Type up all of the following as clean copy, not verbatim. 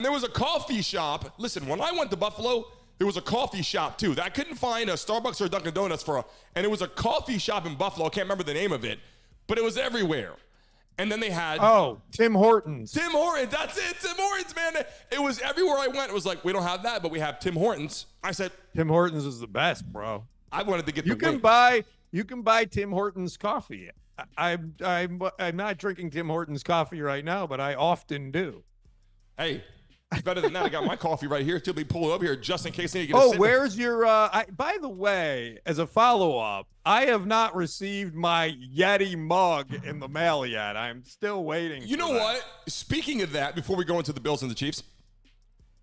There was a coffee shop. Listen, when I went to Buffalo, there was a coffee shop too. I couldn't find a Starbucks or a Dunkin' Donuts and it was a coffee shop in Buffalo. I can't remember the name of it, but it was everywhere. And then they had Tim Hortons. Tim Hortons, that's it. Tim Hortons, man. It was everywhere I went. It was like, we don't have that, but we have Tim Hortons. I said, Tim Hortons is the best, bro. I wanted to get you can buy Tim Hortons coffee. I'm not drinking Tim Hortons coffee right now, but I often do. Hey, it's better than that. I got my coffee right here. Till be pulled up here just in case I need to get where's your by the way, as a follow-up, I have not received my Yeti mug in the mail yet. I'm still waiting. You know what? Speaking of that, before we go into the Bills and the Chiefs,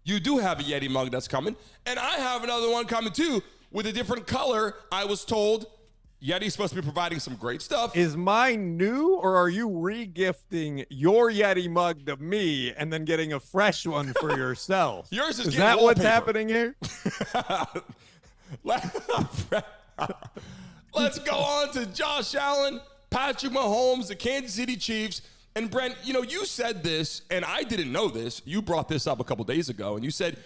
you do have a Yeti mug that's coming, and I have another one coming too with a different color. I was told Yeti's supposed to be providing some great stuff. Is mine new, or are you re-gifting your Yeti mug to me and then getting a fresh one for yourself? Yours is that wallpaper. What's happening here? Let's go on to Josh Allen, Patrick Mahomes, the Kansas City Chiefs. And Brent, you said this, and I didn't know this. You brought this up a couple days ago, and you said,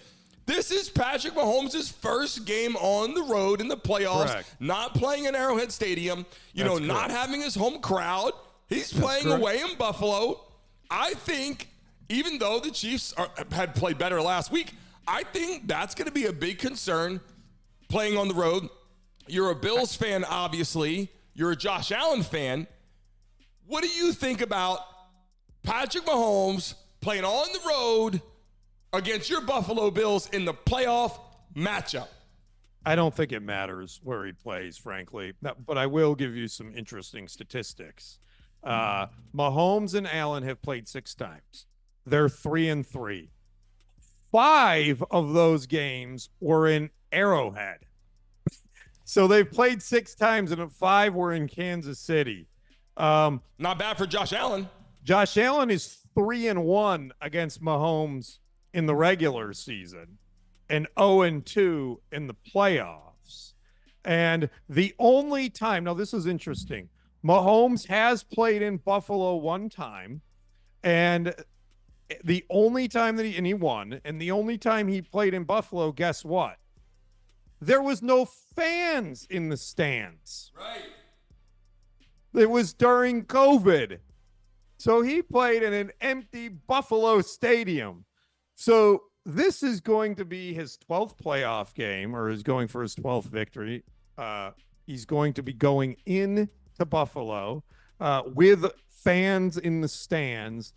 this is Patrick Mahomes' first game on the road in the playoffs, correct. Not playing in Arrowhead Stadium, not having his home crowd. He's playing away in Buffalo. I think, even though the Chiefs had played better last week, I think that's going to be a big concern playing on the road. You're a Bills fan, obviously. You're a Josh Allen fan. What do you think about Patrick Mahomes playing on the road against your Buffalo Bills in the playoff matchup? I don't think it matters where he plays, frankly, but I will give you some interesting statistics. Mahomes and Allen have played 6 times. They're 3-3. 5 of those games were in Arrowhead. So they've played 6 times, and 5 were in Kansas City. Not bad for Josh Allen. Josh Allen is 3-1 against Mahomes in the regular season and 0-2 in the playoffs. And the only time, now this is interesting, Mahomes has played in Buffalo 1 time, and the only time that he won, and the only time he played in Buffalo, guess what? There was no fans in the stands. Right. It was during COVID. So he played in an empty Buffalo stadium. So this is going to be his 12th playoff game, or is going for his 12th victory. He's going to be going in to Buffalo with fans in the stands.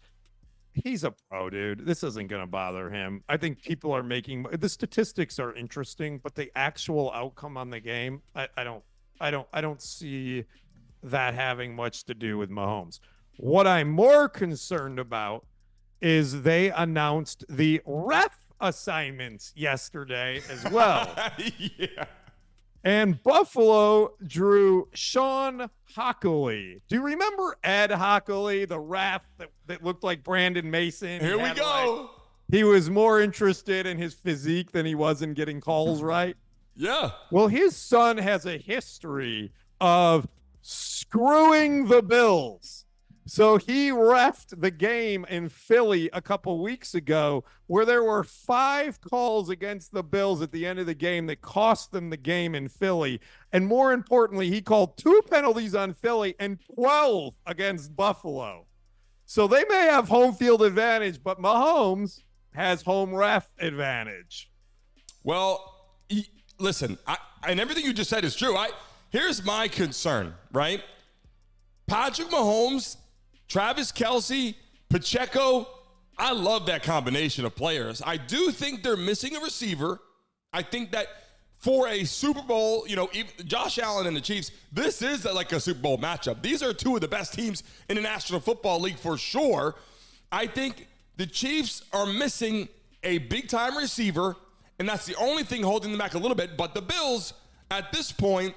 He's a pro, dude. This isn't going to bother him. I think people are making the statistics are interesting, but the actual outcome on the game, I don't see that having much to do with Mahomes. What I'm more concerned about is they announced the ref assignments yesterday as well. Yeah. And Buffalo drew Sean Hockley. Do you remember Ed Hockley, the ref that looked like Brandon Mason? Here we go. He was more interested in his physique than he was in getting calls right. Yeah. Well, his son has a history of screwing the Bills. So he reffed the game in Philly a couple weeks ago where there were 5 calls against the Bills at the end of the game that cost them the game in Philly. And more importantly, he called 2 penalties on Philly and 12 against Buffalo. So they may have home field advantage, but Mahomes has home ref advantage. Well, listen, and everything you just said is true. Here's my concern, right? Patrick Mahomes, Travis Kelce, Pacheco, I love that combination of players. I do think they're missing a receiver. I think that for a Super Bowl, even Josh Allen and the Chiefs, this is like a Super Bowl matchup. These are 2 of the best teams in the National Football League for sure. I think the Chiefs are missing a big-time receiver, and that's the only thing holding them back a little bit. But the Bills, at this point,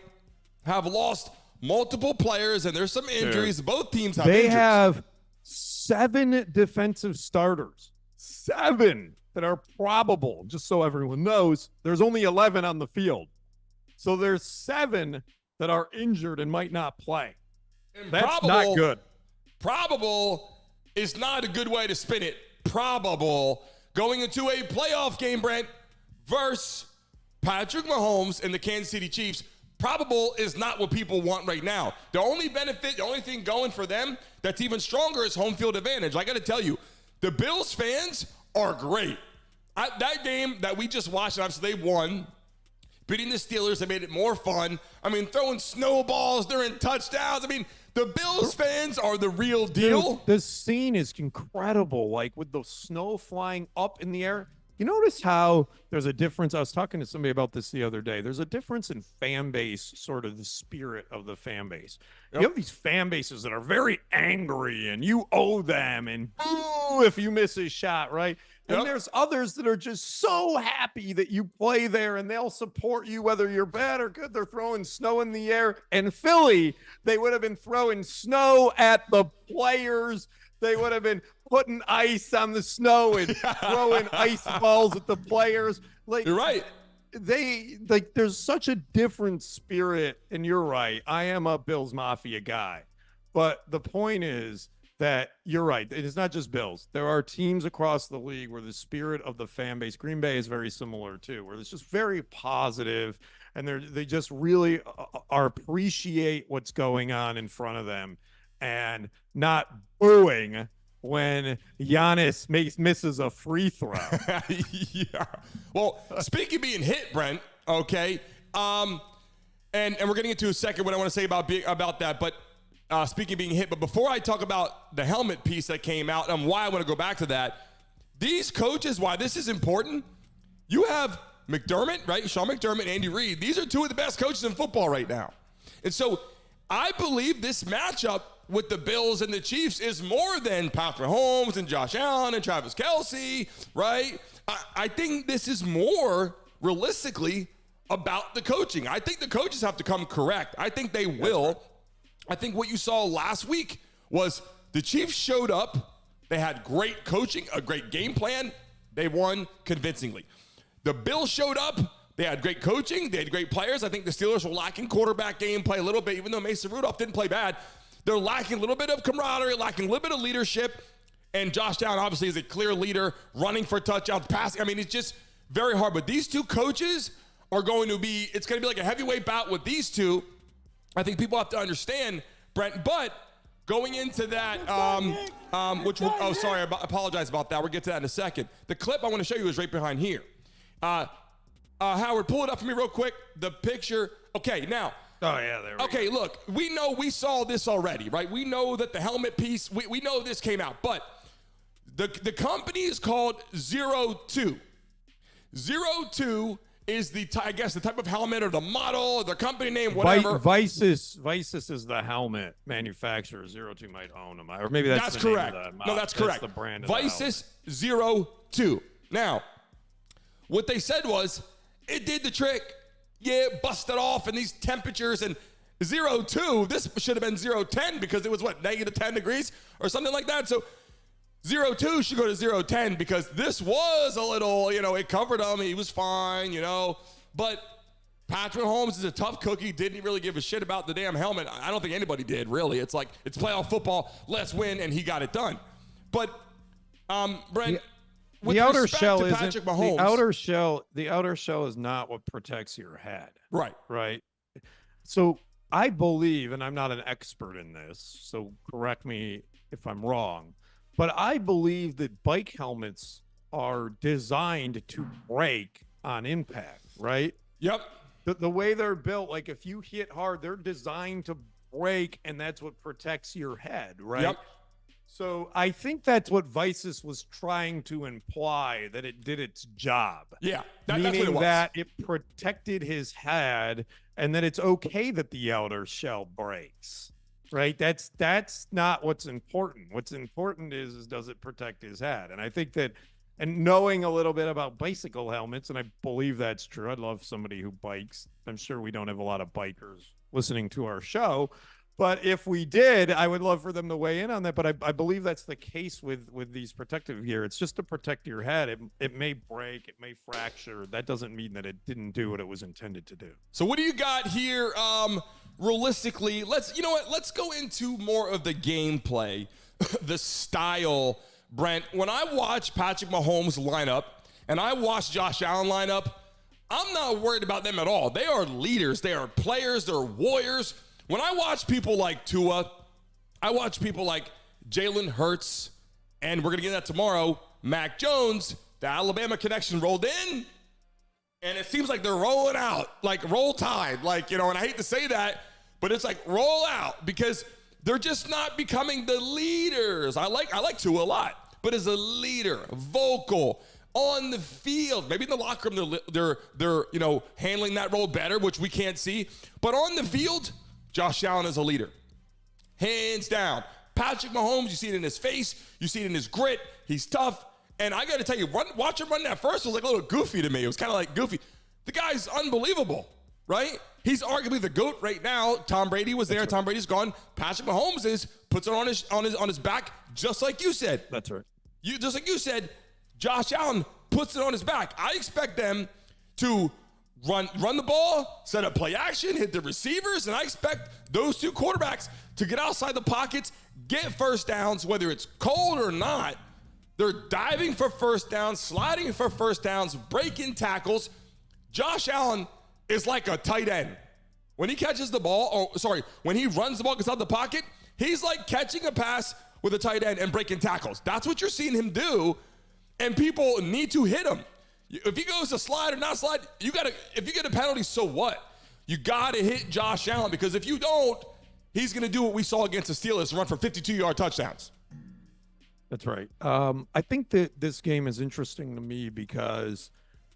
have lost multiple players, and there's some injuries. Dude, both teams have injuries. They have 7 defensive starters. 7 that are probable. Just so everyone knows, there's only 11 on the field. So there's 7 that are injured and might not play. And that's not good. Probable is not a good way to spin it. Probable, going into a playoff game, Brent, versus Patrick Mahomes and the Kansas City Chiefs. Probable is not what people want right now. The only benefit, the only thing going for them that's even stronger is home field advantage. I got to tell you, the Bills fans are great. That game that we just watched, obviously they won, beating the Steelers. They made it more fun. I mean, throwing snowballs during touchdowns. I mean, the Bills fans are the real deal. Dude, the scene is incredible, like with the snow flying up in the air. You notice how there's a difference? I was talking to somebody about this the other day. There's a difference in fan base, sort of the spirit of the fan base. Yep. You have these fan bases that are very angry and you owe them and boo if you miss a shot, right? And there's others that are just so happy that you play there and they'll support you whether you're bad or good. They're throwing snow in the air. And Philly, they would have been throwing snow at the players. They would have been putting ice on the snow and throwing ice balls at the players. Like, you're right. There's such a different spirit. And you're right. I am a Bills Mafia guy. But the point is that you're right. It is not just Bills. There are teams across the league where the spirit of the fan base, Green Bay is very similar too, where it's just very positive and they just really appreciate what's going on in front of them and not booing when Giannis misses a free throw. Yeah. Well, speaking of being hit, Brent, okay, and we're getting into a second what I want to say about that, but speaking of being hit, but before I talk about the helmet piece that came out and why I want to go back to that, these coaches, why this is important, you have McDermott, right? Sean McDermott, Andy Reid. These are two of the best coaches in football right now. And so I believe this matchup with the Bills and the Chiefs is more than Patrick Mahomes and Josh Allen and Travis Kelce, right? I think this is more realistically about the coaching. I think the coaches have to come correct. I think they will. I think what you saw last week was the Chiefs showed up. They had great coaching, a great game plan. They won convincingly. The Bills showed up. They had great coaching. They had great players. I think the Steelers were lacking quarterback gameplay a little bit, even though Mason Rudolph didn't play bad. They're lacking a little bit of camaraderie, lacking a little bit of leadership. And Josh Allen obviously is a clear leader, running for touchdowns, passing. I mean, it's just very hard. But these two coaches are going to be, it's going to be like a heavyweight bout with these two. I think people have to understand, Brent. But going into that, I apologize about that. We'll get to that in a second. The clip I want to show you is right behind here. Howard, pull it up for me real quick. The picture. Okay, now. Oh, yeah, there we go. Okay, look, we saw this already, right? We know that the helmet piece, we know this came out, but the company is called 02. 02 is the type of helmet or the model, or the company name, whatever. Visus is the helmet manufacturer. 02 might own them, or maybe that's the correct. Name of that. No, that's correct. The brand of Visus 02. Now, what they said was it did the trick. Yeah, it busted off in these temperatures, and 02, this should have been 010 because it was negative 10 degrees or something like that. So 02 should go to 010 because this was a little, it covered him. He was fine, but Patrick Mahomes is a tough cookie. Didn't really give a shit about the damn helmet. I don't think anybody did, really. It's like, it's playoff football. Let's win, and he got it done. But, Brent, with the outer respect shell to isn't Patrick Mahomes, the outer shell is not what protects your head. Right. So I believe, and I'm not an expert in this, so correct me if I'm wrong, but I believe that bike helmets are designed to break on impact, right? Yep. The way they're built, like if you hit hard, they're designed to break, and that's what protects your head, right? Yep. So I think that's what Visus was trying to imply, that it did its job. Yeah, meaning that's what it was. that it protected his head, and that it's okay that the outer shell breaks. Right? That's not what's important. What's important is does it protect his head? And I think that, and knowing a little bit about bicycle helmets, and I believe that's true. I'd love somebody who bikes. I'm sure we don't have a lot of bikers listening to our show. But if we did, I would love for them to weigh in on that. But I believe that's the case with these protective gear. It's just to protect your head. It may break, it may fracture. That doesn't mean that it didn't do what it was intended to do. So what do you got here? Realistically, let's go into more of the gameplay, the style, Brent, when I watch Patrick Mahomes line up and I watch Josh Allen line up, I'm not worried about them at all. They are leaders. They are players. They're warriors. When I watch people like Tua, I watch people like Jalen Hurts, and we're going to get that tomorrow, Mac Jones, the Alabama connection rolled in, and it seems like they're rolling out, like roll tide, like, and I hate to say that, but it's like roll out because they're just not becoming the leaders. I like Tua a lot, but as a leader, vocal, on the field, maybe in the locker room, they're handling that role better, which we can't see. But on the field, Josh Allen is a leader, hands down. Patrick Mahomes, you see it in his face, you see it in his grit. He's tough, and I got to tell you, watch him run that first was like a little goofy to me. It was kind of like goofy. The guy's unbelievable, right? He's arguably the GOAT right now. Tom Brady was there. That's right. Tom Brady's gone. Patrick Mahomes puts it on his back, just like you said. That's right. Just like you said. Josh Allen puts it on his back. I expect them to run the ball, set up play action, hit the receivers, and I expect those two quarterbacks to get outside the pockets, get first downs, whether it's cold or not. They're diving for first downs, sliding for first downs, breaking tackles. Josh Allen is like a tight end. When he catches the ball, when he runs the ball, gets out of the pocket, he's like catching a pass with a tight end and breaking tackles. That's what you're seeing him do. And people need to hit him. If he goes to slide or not slide, if you get a penalty, so what? You gotta hit Josh Allen, because if you don't, he's gonna do what we saw against the Steelers and run for 52-yard touchdowns. That's right. I think that this game is interesting to me because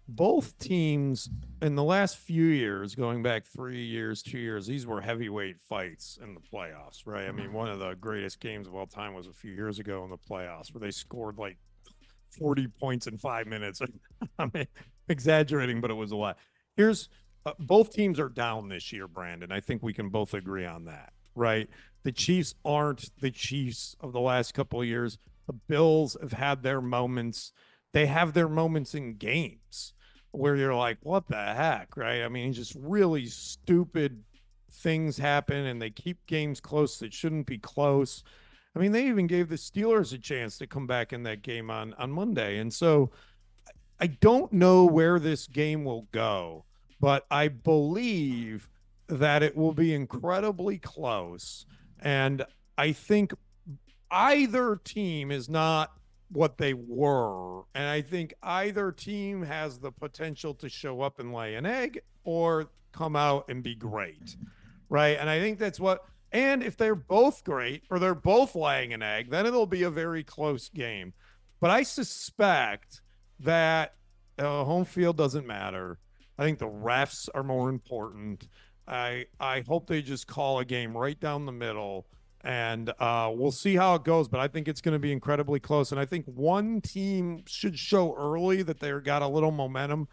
both teams in the last few years, going back 3 years, 2 years, these were heavyweight fights in the playoffs, right? I mean, one of the greatest games of all time was a few years ago in the playoffs where they scored like 40 points in 5 minutes. I'm exaggerating, but it was a lot. Both teams are down this year, Brandon. I think we can both agree on that, right? The Chiefs aren't the Chiefs of the last couple of years. The Bills have had their moments. They have their moments in games where you're like, what the heck, right? I mean, just really stupid things happen, and they keep games close that shouldn't be close. I mean, they even gave the Steelers a chance to come back in that game on Monday. And so I don't know where this game will go, but I believe that it will be incredibly close. And I think either team is not what they were. And I think either team has the potential to show up and lay an egg or come out and be great, right? And I think that's what... And if they're both great or they're both laying an egg, then it'll be a very close game. But I suspect that home field doesn't matter. I think the refs are more important. I hope they just call a game right down the middle, and we'll see how it goes. But I think it's going to be incredibly close. And I think one team should show early that they've got a little momentum.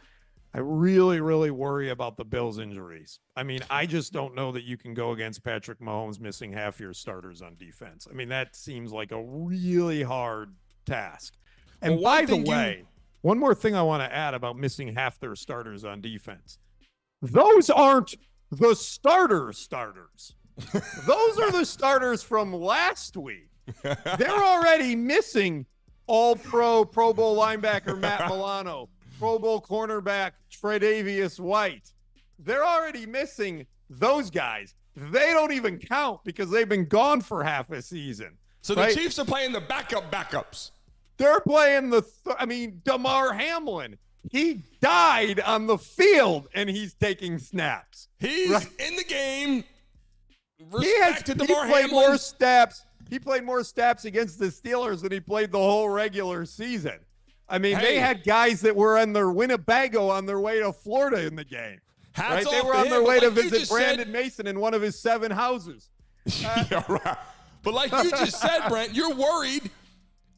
I really, really worry about the Bills' injuries. I mean, I just don't know that you can go against Patrick Mahomes missing half your starters on defense. I mean, that seems like a really hard task. And by the way, one more thing I want to add about missing half their starters on defense. Those aren't the starters. Those are the starters from last week. They're already missing All-Pro, Pro Bowl linebacker Matt Milano, Pro Bowl cornerback Tre'Davious White. They're already missing those guys. They don't even count because they've been gone for half a season. So the Chiefs are playing the backups. They're playing Damar Hamlin. He died on the field and he's taking snaps. He's in the game. He played more snaps. He played more snaps against the Steelers than he played the whole regular season. I mean, they had guys that were on their Winnebago on their way to Florida in the game. Right? They were on their way to visit Brandon Mason in one of his 7 houses. Yeah, right. But like you just said, Brent, you're worried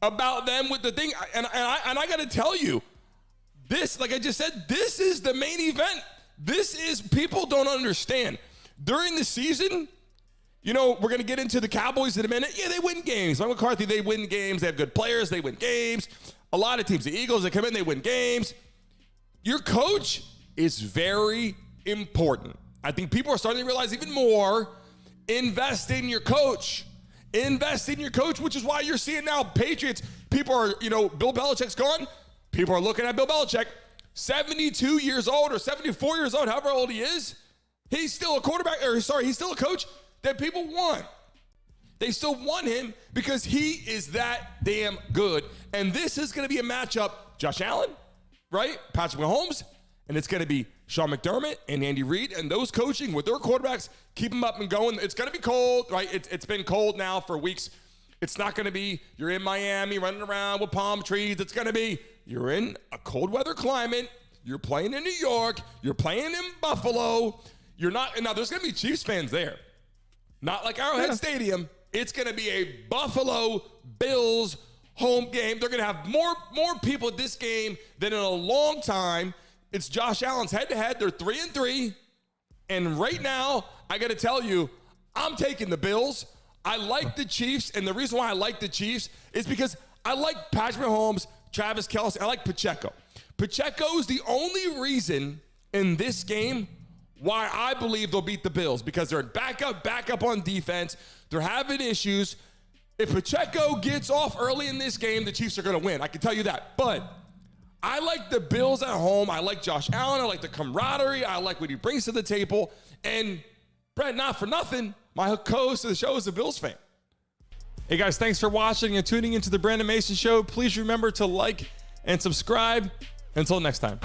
about them with the thing. And I got to tell you, this, like I just said, this is the main event. This is, people don't understand. During the season, we're going to get into the Cowboys in a minute. Yeah, they win games. Mike McCarthy, they win games. They have good players. They win games. A lot of teams, the Eagles, they come in, they win games. Your coach is very important. I think people are starting to realize even more, invest in your coach. Invest in your coach, which is why you're seeing now Patriots People are, Bill Belichick's gone. People are looking at Bill Belichick. 72 years old or 74 years old, however old he is, he's still a quarterback, he's still a coach that people want. They still want him because he is that damn good. And this is going to be a matchup, Josh Allen, right? Patrick Mahomes, and it's going to be Sean McDermott and Andy Reid, and those coaching with their quarterbacks, keep them up and going. It's going to be cold, right? It's been cold now for weeks. It's not going to be you're in Miami running around with palm trees. It's going to be you're in a cold weather climate. You're playing in New York. You're playing in Buffalo. You're not, and now there's going to be Chiefs fans there. Not like Arrowhead Stadium. It's going to be a Buffalo Bills home game. They're going to have more people at this game than in a long time. It's Josh Allen's head-to-head. They're 3-3. And right now, I got to tell you, I'm taking the Bills. I like the Chiefs, and the reason why I like the Chiefs is because I like Patrick Mahomes, Travis Kelce. I like Pacheco. Pacheco's the only reason in this game why I believe they'll beat the Bills, because they're back up on defense. They're having issues. If Pacheco gets off early in this game, the Chiefs are going to win. I can tell you that. But I like the Bills at home. I like Josh Allen. I like the camaraderie. I like what he brings to the table. And Brent, not for nothing, my co-host of the show is a Bills fan. Hey guys, thanks for watching and tuning into the Brandon Mason Show. Please remember to like and subscribe. Until next time.